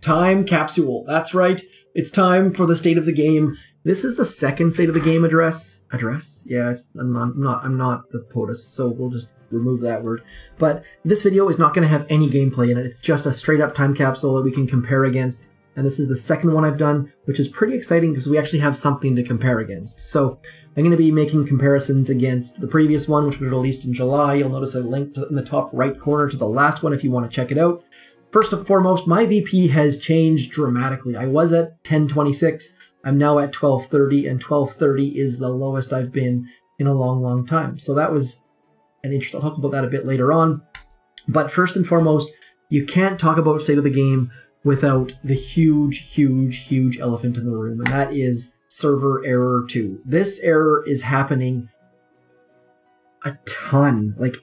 Time capsule. That's right. It's time for the state of the game. This is the second state of the game address. Address? Yeah, I'm not the POTUS, so we'll just remove that word. But this video is not going to have any gameplay in it. It's just a straight up time capsule that we can compare against. And this is the second one I've done, which is pretty exciting because we actually have something to compare against. So I'm going to be making comparisons against the previous one, which was released in July. You'll notice a link in the top right corner to the last one if you want to check it out. First and foremost, my VP has changed dramatically. I was at 1026. I'm now at 1230, and 1230 is the lowest I've been in a long, long time. So that was an interesting. I'll talk about that a bit later on. But first and foremost, you can't talk about state of the game without the huge elephant in the room, and that is server error 2. This error is happening a ton, like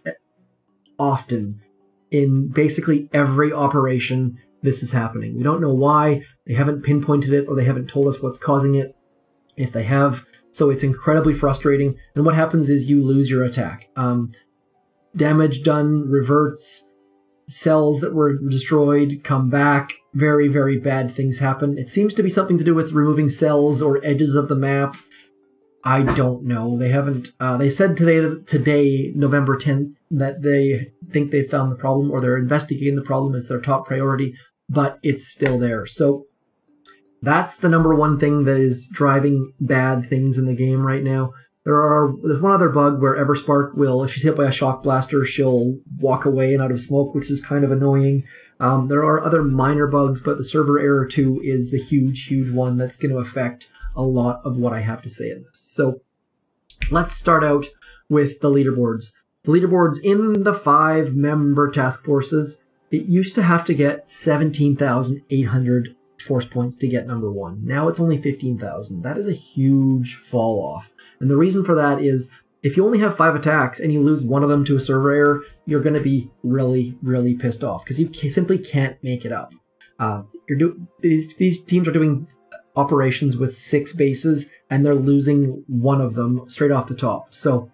often. In basically every operation, this is happening. We don't know why. They haven't pinpointed it, or they haven't told us what's causing it, if they have. So it's incredibly frustrating. And what happens is you lose your attack. Damage done reverts. Cells that were destroyed come back. Very, very bad things happen. It seems to be something to do with removing cells or edges of the map. I don't know. They haven't. They said today, November 10th, that they think they found the problem, or they're investigating the problem. It's their top priority, but it's still there. So that's the number one thing that is driving bad things in the game right now. There's one other bug where Everspark will, if she's hit by a shock blaster, she'll walk away and out of smoke, which is kind of annoying. There are other minor bugs, but the server error 2 is the huge one that's going to affect a lot of what I have to say in this. So let's start out with the leaderboards. The leaderboards in the 5-member task forces, it used to have to get 17,800 force points to get number 1. Now it's only 15,000. That is a huge fall off. And the reason for that is if you only have 5 attacks and you lose one of them to a server error, you're going to be really pissed off because you simply can't make it up. These teams are doing operations with 6 bases, and they're losing one of them straight off the top. So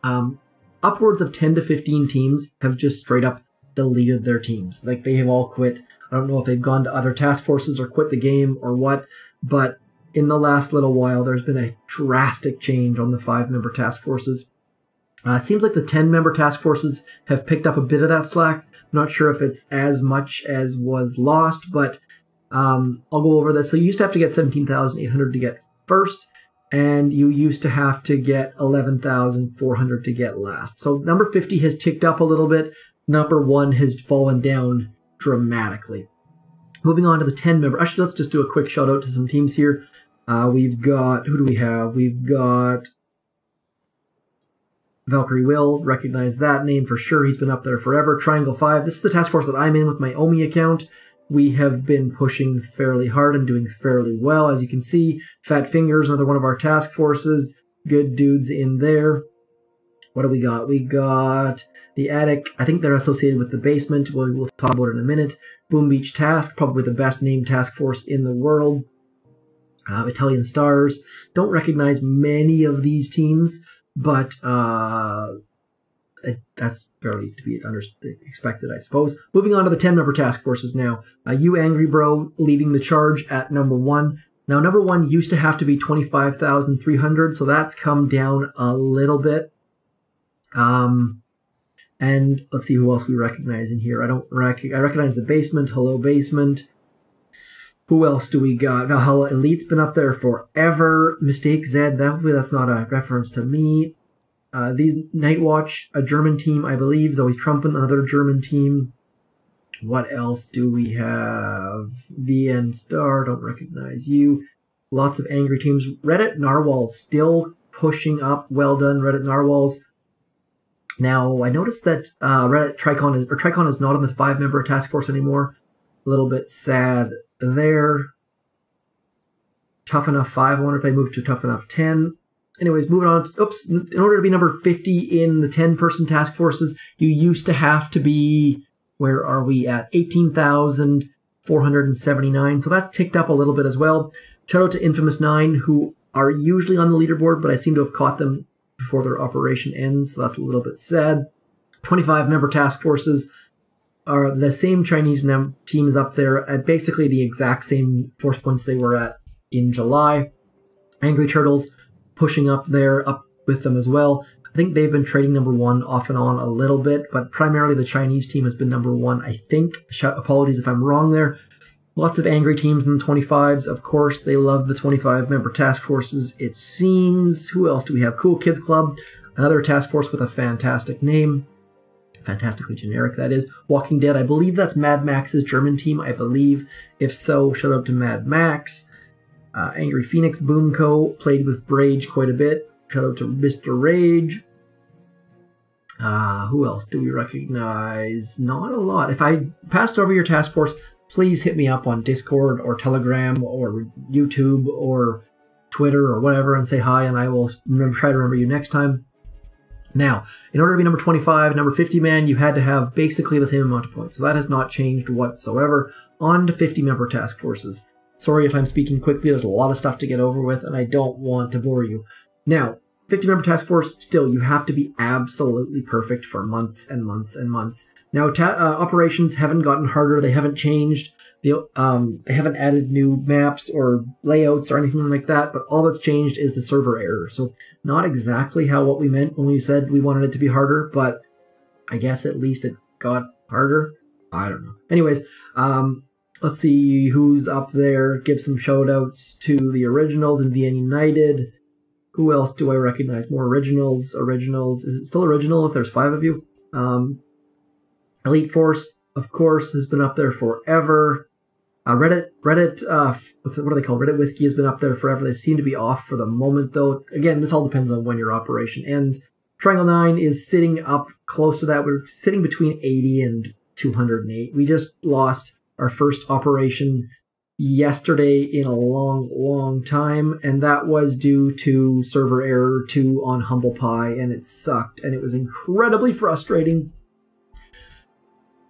upwards of 10 to 15 teams have just straight up deleted their teams. Like, they have all quit. I don't know if they've gone to other task forces or quit the game or what, but in the last little while, there's been a drastic change on the 5-member task forces. It seems like the 10-member task forces have picked up a bit of that slack. I'm not sure if it's as much as was lost, but I'll go over this. So you used to have to get 17,800 to get first, and you used to have to get 11,400 to get last. So number 50 has ticked up a little bit. Number 1 has fallen down dramatically. Moving on to the 10-member. Actually, let's just do a quick shout out to some teams here. We've got, who do we have? We've got Valkyrie Will, recognize that name for sure. He's been up there forever. Triangle 5. This is the task force that I'm in with my Omi account. We have been pushing fairly hard and doing fairly well. As you can see, Fat Fingers, another one of our task forces. Good dudes in there. What do we got? We got the Attic. I think they're associated with the basement. We'll talk about it in a minute. Boom Beach Task, probably the best named task force in the world. Italian Stars. Don't recognize many of these teams, but that's fairly to be expected, I suppose. Moving on to the 10-member task forces now. You Angry Bro leading the charge at number 1. Now, number 1 used to have to be 25,300, so that's come down a little bit. And let's see who else we recognize in here. I recognize the Basement. Hello, Basement. Who else do we got? Valhalla Elite's been up there forever. Mistake Zed, that's not a reference to me. The Night Watch, a German team, I believe. Zoe's Trumpin, another German team. What else do we have? VN Star, don't recognize you. Lots of angry teams. Reddit Narwhals still pushing up. Well done, Reddit Narwhals. Now, I noticed that Reddit Tricon is not on the 5-member task force anymore. A little bit sad there. Tough Enough 5, I wonder if they moved to Tough Enough 10. Anyways, moving on. Oops, in order to be number 50 in the 10-person task forces, you used to have to be, where are we at? 18,479. So that's ticked up a little bit as well. Shout out to Infamous 9, who are usually on the leaderboard, but I seem to have caught them before their operation ends, so that's a little bit sad. 25-member task forces. are the same Chinese team is up there at basically the exact same force points they were at in July. Angry Turtles pushing up there, up with them as well. I think they've been trading number 1 off and on a little bit, but primarily the Chinese team has been number 1, I think. Apologies if I'm wrong there. Lots of angry teams in the 25s. Of course, they love the 25-member task forces, it seems. Who else do we have? Cool Kids Club, another task force with a fantastic name. Fantastically generic, that is. Walking Dead, I believe that's Mad Max's German team, I believe. If so, shout out to Mad Max. Angry Phoenix Boomco played with Rage quite a bit. Shout out to Mr. Rage. Who else do we recognize? Not a lot. If I passed over your task force, please hit me up on Discord or Telegram or YouTube or Twitter or whatever and say hi, and I will try to remember you next time. Now, in order to be number 25, number 50 man, you had to have basically the same amount of points. So that has not changed whatsoever. On to 50-member task forces. Sorry if I'm speaking quickly, there's a lot of stuff to get over with, and I don't want to bore you. Now, 50-member task force, still, you have to be absolutely perfect for months and months and months. Now, operations haven't gotten harder, they haven't changed, they haven't added new maps or layouts or anything like that, but all that's changed is the server error. So, not exactly what we meant when we said we wanted it to be harder, but I guess at least it got harder. I don't know. Anyways, let's see who's up there. Give some shout-outs to the originals and VN United. Who else do I recognize? More originals. Originals. Is it still original if there's 5 of you? Elite Force, of course, has been up there forever. Reddit, what do they call it? Reddit Whiskey has been up there forever. They seem to be off for the moment, though. Again, this all depends on when your operation ends. Triangle 9 is sitting up close to that. We're sitting between 80 and 208. We just lost our first operation yesterday in a long, long time, and that was due to server error 2 on Humble Pie, and it sucked, and it was incredibly frustrating.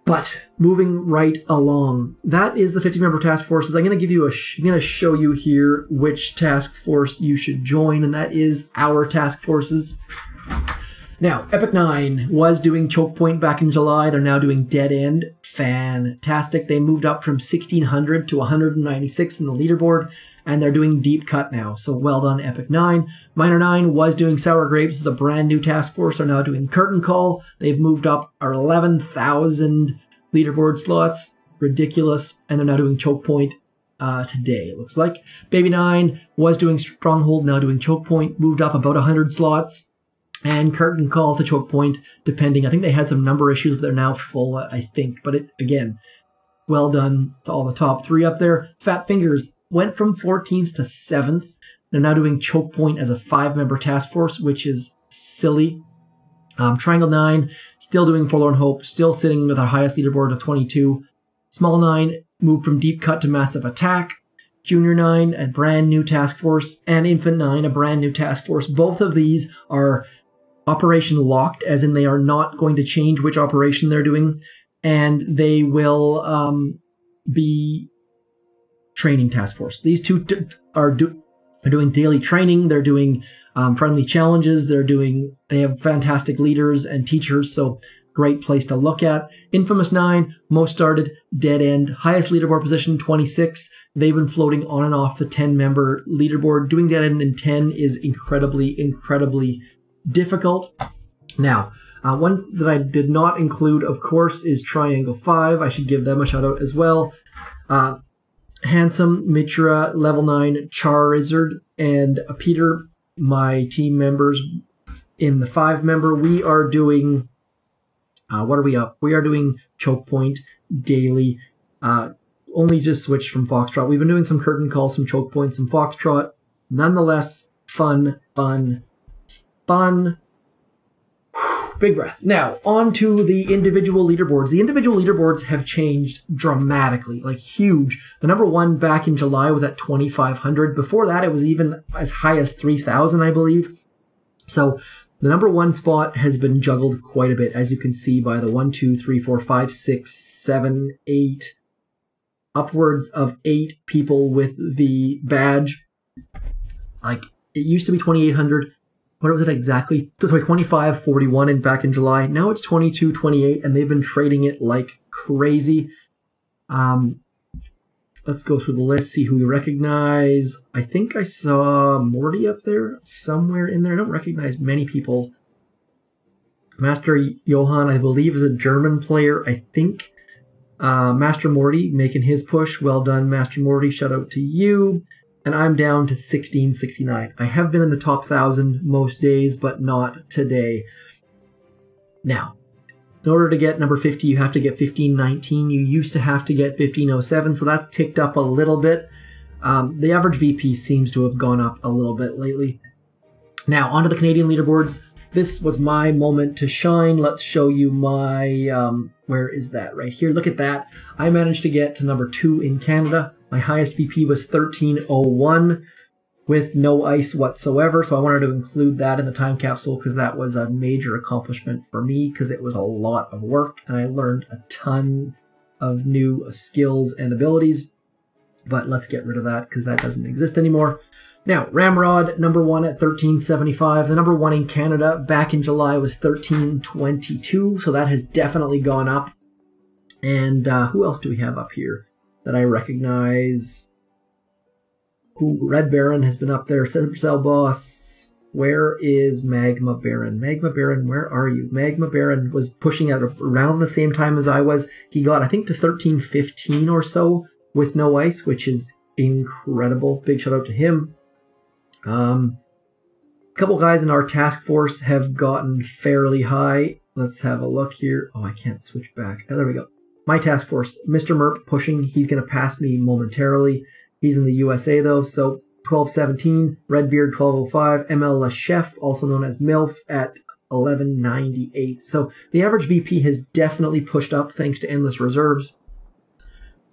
But moving right along, that is the 50-member task forces. I'm going to give you I'm going to show you here which task force you should join, and that is our task forces. Now, Epic 9 was doing Choke Point back in July. They're now doing Dead End. Fantastic. They moved up from 1,600 to 196 in the leaderboard, and they're doing Deep Cut now. So well done, Epic 9. Miner 9 was doing Sour Grapes. It's a brand new task force. They're now doing Curtain Call. They've moved up our 11,000 leaderboard slots. Ridiculous. And they're now doing Choke Point today, it looks like. Baby 9 was doing Stronghold, now doing Choke Point. Moved up about 100 slots. And Curtain Call to Choke Point, depending. I think they had some number issues, but they're now full, I think. But again, well done to all the top 3 up there. Fat Fingers went from 14th to 7th. They're now doing Choke Point as a 5-member task force, which is silly. Triangle 9, still doing Forlorn Hope, still sitting with our highest leaderboard of 22. Small 9 moved from Deep Cut to Massive Attack. Junior 9, a brand new task force. And Infant 9, a brand new task force. Both of these are operation locked, as in they are not going to change which operation they're doing, and they will be training task force. These two are doing daily training. They're doing friendly challenges. They have fantastic leaders and teachers, so great place to look at. Infamous 9, most started, Dead End, highest leaderboard position, 26. They've been floating on and off the 10-member leaderboard. Doing Dead End in 10 is incredibly, incredibly difficult. Now, one that I did not include, of course, is Triangle 5. I should give them a shout out as well. Handsome, Mitra, Level 9, Charizard, and Peter, my team members in the 5-member. We are doing, what are we up? We are doing Choke Point daily. Only just switched from Foxtrot. We've been doing some Curtain Call, some Choke Point, some Foxtrot. Nonetheless, fun. Big breath. Now, on to the individual leaderboards. The individual leaderboards have changed dramatically, like huge. The number 1 back in July was at 2,500. Before that, it was even as high as 3,000, I believe. So the number 1 spot has been juggled quite a bit, as you can see by the 1, 2, 3, 4, 5, 6, 7, 8, upwards of 8 people with the badge. Like, it used to be 2,800. what was it exactly? 25.41 back in July. Now it's 22.28, and they've been trading it like crazy. Let's go through the list, see who we recognize. I think I saw Morty up there, somewhere in there. I don't recognize many people. Master Johann, I believe, is a German player. I think Master Morty making his push. Well done, Master Morty. Shout out to you. And I'm down to 1669. I have been in the top 1,000 most days, but not today. Now, in order to get number 50, you have to get 1519. You used to have to get 1507, so that's ticked up a little bit. The average VP seems to have gone up a little bit lately. Now, onto the Canadian leaderboards. This was my moment to shine. Let's show you my, where is that? Right here. Look at that. I managed to get to number 2 in Canada. My highest VP was 1301 with no ice whatsoever. So I wanted to include that in the time capsule because that was a major accomplishment for me because it was a lot of work and I learned a ton of new skills and abilities. But let's get rid of that because that doesn't exist anymore. Now, Ramrod, number 1 at 1375. The number 1 in Canada back in July was 1322, so that has definitely gone up. And who else do we have up here that I recognize? Red Baron has been up there. Cell Boss. Where is Magma Baron? Magma Baron, where are you? Magma Baron was pushing at around the same time as I was. He got, I think, to 1315 or so with no ice, which is incredible. Big shout out to him. A couple guys in our task force have gotten fairly high. Let's have a look here. Oh, I can't switch back. Oh, there we go. My task force, Mr. Merp pushing. He's going to pass me momentarily. He's in the USA though, so 1217. Redbeard 1205. ML Le Chef, also known as MILF, at 1198. So the average VP has definitely pushed up thanks to endless reserves.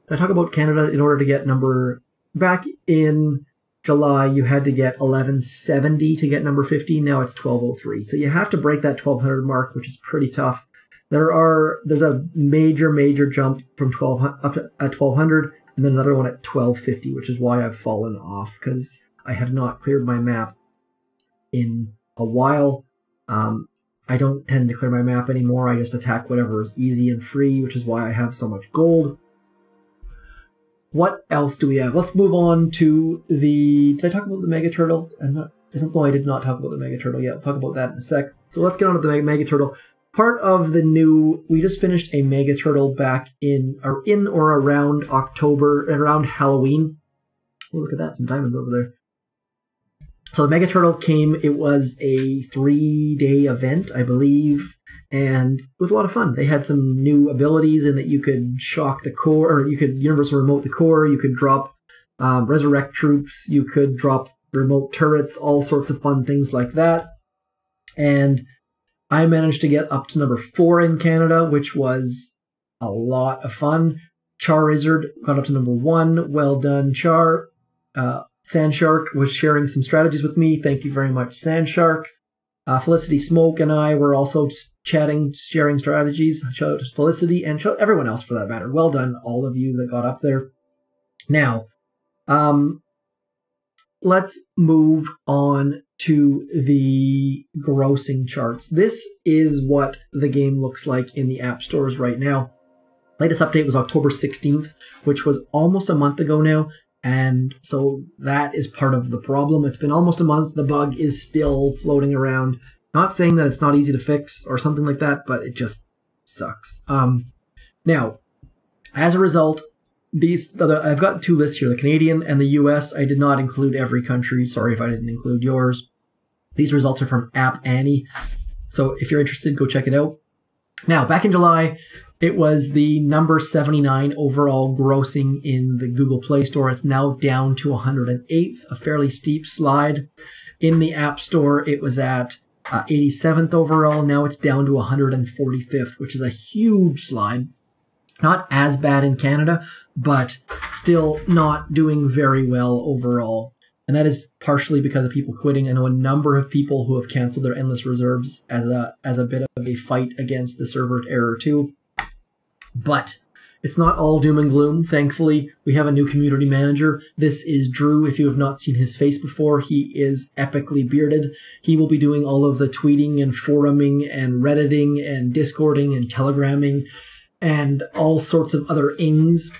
I talk about Canada in order to get number... Back in July, you had to get 1170 to get number 50. Now it's 1203. So you have to break that 1200 mark, which is pretty tough. There's a major jump from 12 up to 1200, and then another one at 1250, which is why I've fallen off because I have not cleared my map in a while. I don't tend to clear my map anymore. I just attack whatever is easy and free, which is why I have so much gold. What else do we have? Let's move on to the... Did I talk about the Mega Turtle? I don't know. I did not talk about the Mega Turtle yet. I'll talk about that in a sec. So let's get on to the Mega Turtle. Part of the new... We just finished a Mega Turtle back in or around October, around Halloween. Oh, look at that. Some diamonds over there. So the Mega Turtle came... It was a 3-day event, I believe. And it was a lot of fun. They had some new abilities in that you could shock the core, or you could universal remote the core, you could drop resurrect troops, you could drop remote turrets, all sorts of fun things like that. And I managed to get up to number 4 in Canada, which was a lot of fun. Charizard got up to number 1. Well done, Char. Sandshark was sharing some strategies with me. Thank you very much, Sandshark. Felicity Smoke and I were also chatting, sharing strategies. Shout out to Felicity and shout everyone else for that matter. Well done, all of you that got up there. Now, let's move on to the grossing charts. This is what the game looks like in the app stores right now. Latest update was October 16th, which was almost a month ago now. And so that is part of the problem. It's been almost a month. The bug is still floating around. Not saying that it's not easy to fix or something like that, but it just sucks. Now, as a result, I've got 2 lists here, the Canadian and the US. I did not include every country. Sorry if I didn't include yours. These results are from App Annie. So if you're interested, go check it out. Now, back in July, it was the number 79 overall grossing in the Google Play Store. It's now down to 108th, a fairly steep slide. In the App Store, it was at 87th overall. Now it's down to 145th, which is a huge slide. Not as bad in Canada, but still not doing very well overall. And that is partially because of people quitting. I know a number of people who have canceled their endless reserves as a bit of a fight against the server error too. But it's not all doom and gloom. Thankfully, we have a new community manager. This is Drew. If you have not seen his face before, he is epically bearded. He will be doing all of the tweeting and foruming and redditing and discording and telegramming and all sorts of other ings.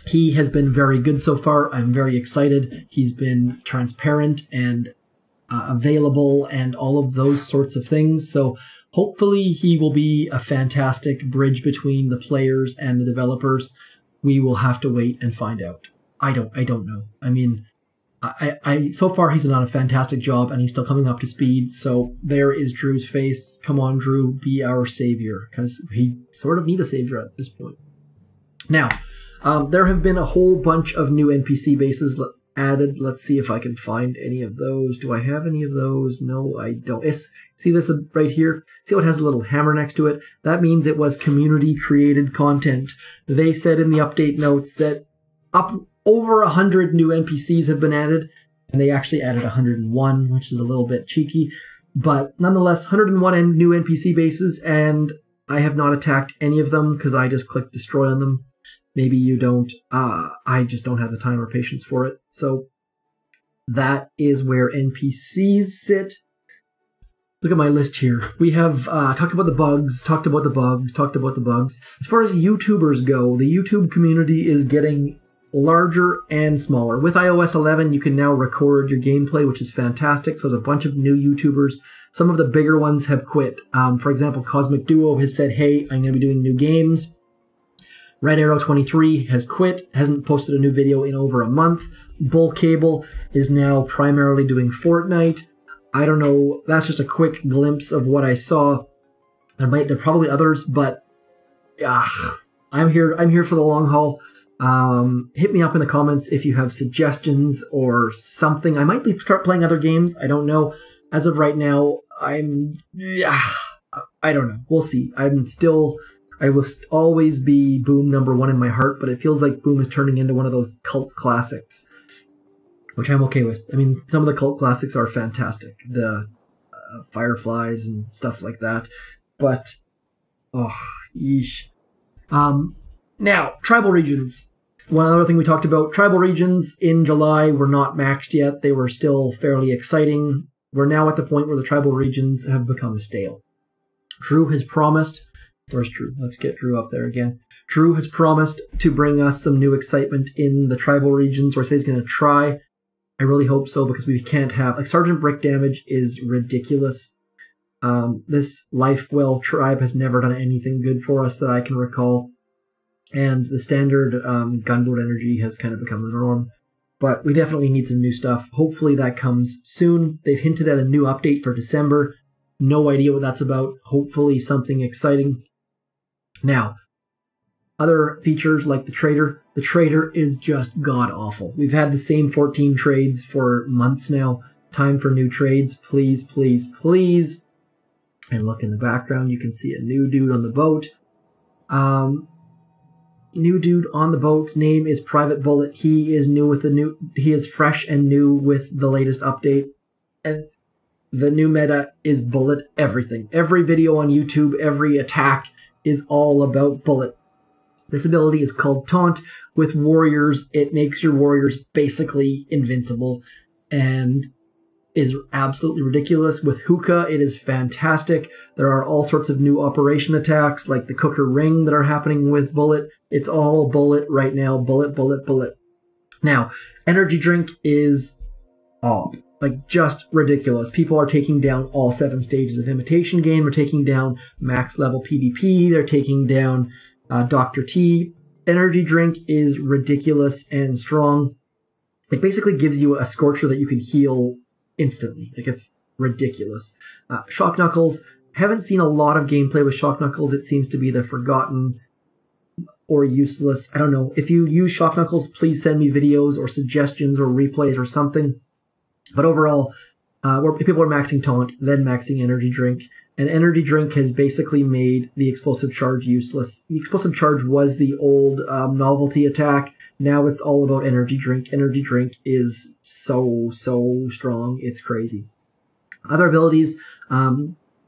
He has been very good so far. I'm very excited. He's been transparent and available and all of those sorts of things. So hopefully he will be a fantastic bridge between the players and the developers. We will have to wait and find out. I don't know. I mean, I so far he's done a fantastic job and he's still coming up to speed. So there is Drew's face. Come on, Drew, be our savior, because we sort of need a savior at this point. Now, there have been a whole bunch of new NPC bases added. Let's see if I can find any of those. Do I have any of those? No, I don't. See this right here? See how it has a little hammer next to it? That means it was community-created content. They said in the update notes that over 100 new NPCs have been added, and they actually added 101, which is a little bit cheeky. But nonetheless, 101 new NPC bases, and I have not attacked any of them because I just clicked destroy on them. Maybe you don't. I just don't have the time or patience for it. So that is where NPCs sit. Look at my list here. We have talked about the bugs, talked about the bugs. As far as YouTubers go, the YouTube community is getting larger and smaller. With iOS 11, you can now record your gameplay, which is fantastic. So there's a bunch of new YouTubers. Some of the bigger ones have quit. For example, Cosmic Duo has said, hey, I'm going to be doing new games. Red Arrow 23 has quit, hasn't posted a new video in over a month. Bull Cable is now primarily doing Fortnite. I don't know, that's just a quick glimpse of what I saw. There are probably others, but I'm here for the long haul. Hit me up in the comments if you have suggestions or something. I might start playing other games. I don't know. As of right now, I don't know. We'll see. I will always be Boom #1 in my heart, but it feels like Boom is turning into one of those cult classics, which I'm okay with. I mean, some of the cult classics are fantastic. The Fireflies and stuff like that. But, yeesh. Now, tribal regions. One other thing we talked about, tribal regions in July were not maxed yet. They were still fairly exciting. We're now at the point where the tribal regions have become stale. Drew has promised... Where's Drew? Let's get Drew up there again. Drew has promised to bring us some new excitement in the tribal regions, or say he's going to try. I really hope so, because we can't have... Like, Sergeant Brick Damage is ridiculous. This Lifewell tribe has never done anything good for us that I can recall. And the standard gunboat energy has kind of become the norm. But we definitely need some new stuff. Hopefully that comes soon. They've hinted at a new update for December. No idea what that's about. Hopefully something exciting. Now, other features like the trader. The trader is just god-awful. We've had the same 14 trades for months now. Time for new trades. Please, please, please. And look in the background. You can see a new dude on the boat. New dude on the boat's name is Private Bullit. He is new with he is fresh and new with the latest update. And the new meta is Bullit everything. Every video on YouTube, every attack is all about Bullit. This ability is called Taunt. With warriors, it makes your warriors basically invincible and is absolutely ridiculous. With Hookah, it is fantastic. There are all sorts of new operation attacks like the Cooker Ring that are happening with Bullit. It's all Bullit right now. Bullit, Bullit, Bullit. Now, Energy Drink is up. Like, just ridiculous. People are taking down all 7 stages of Imitation Game. They're taking down max level PvP. They're taking down Dr. T. Energy Drink is ridiculous and strong. It basically gives you a Scorcher that you can heal instantly. Like, it's ridiculous. Shock Knuckles. Haven't seen a lot of gameplay with Shock Knuckles. It seems to be the forgotten or useless. I don't know. If you use Shock Knuckles, please send me videos or suggestions or replays or something. But overall, people are maxing Taunt, then maxing Energy Drink. And Energy Drink has basically made the Explosive Charge useless. The Explosive Charge was the old novelty attack. Now it's all about Energy Drink. Energy Drink is so strong. It's crazy. Other abilities,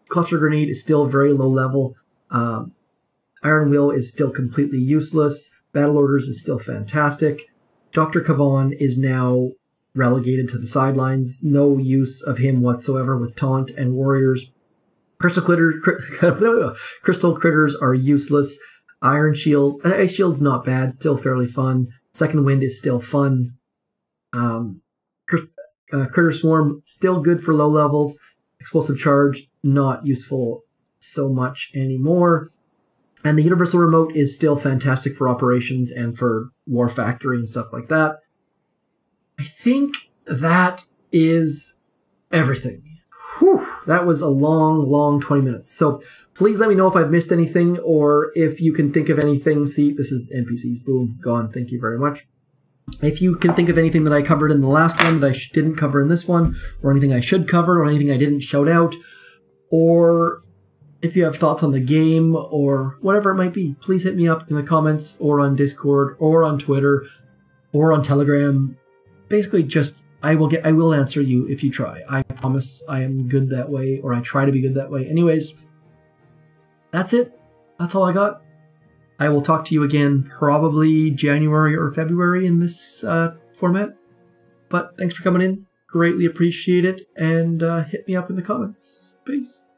Cluster Grenade is still very low level. Iron Will is still completely useless. Battle Orders is still fantastic. Dr. Kavan is now relegated to the sidelines. No use of him whatsoever with Taunt and Warriors. Crystal Critters are useless. Iron Shield, Ice Shield's not bad, still fairly fun. Second Wind is still fun. Critter Swarm, still good for low levels. Explosive Charge, not useful so much anymore. And the Universal Remote is still fantastic for operations and for War Factory and stuff like that. I think that is everything. Whew, that was a long 20 minutes. So please let me know if I've missed anything or if you can think of anything. See, this is NPCs. Boom, gone. Thank you very much. If you can think of anything that I covered in the last one that I didn't cover in this one, or anything I should cover, or anything I didn't shout out, or if you have thoughts on the game, or whatever it might be, please hit me up in the comments, or on Discord, or on Twitter, or on Telegram. Basically, just I will answer you if you try. I promise I am good that way, or I try to be good that way. Anyways, that's it. That's all I got. I will talk to you again probably January or February in this format. But thanks for coming in. Greatly appreciate it. And hit me up in the comments. Peace.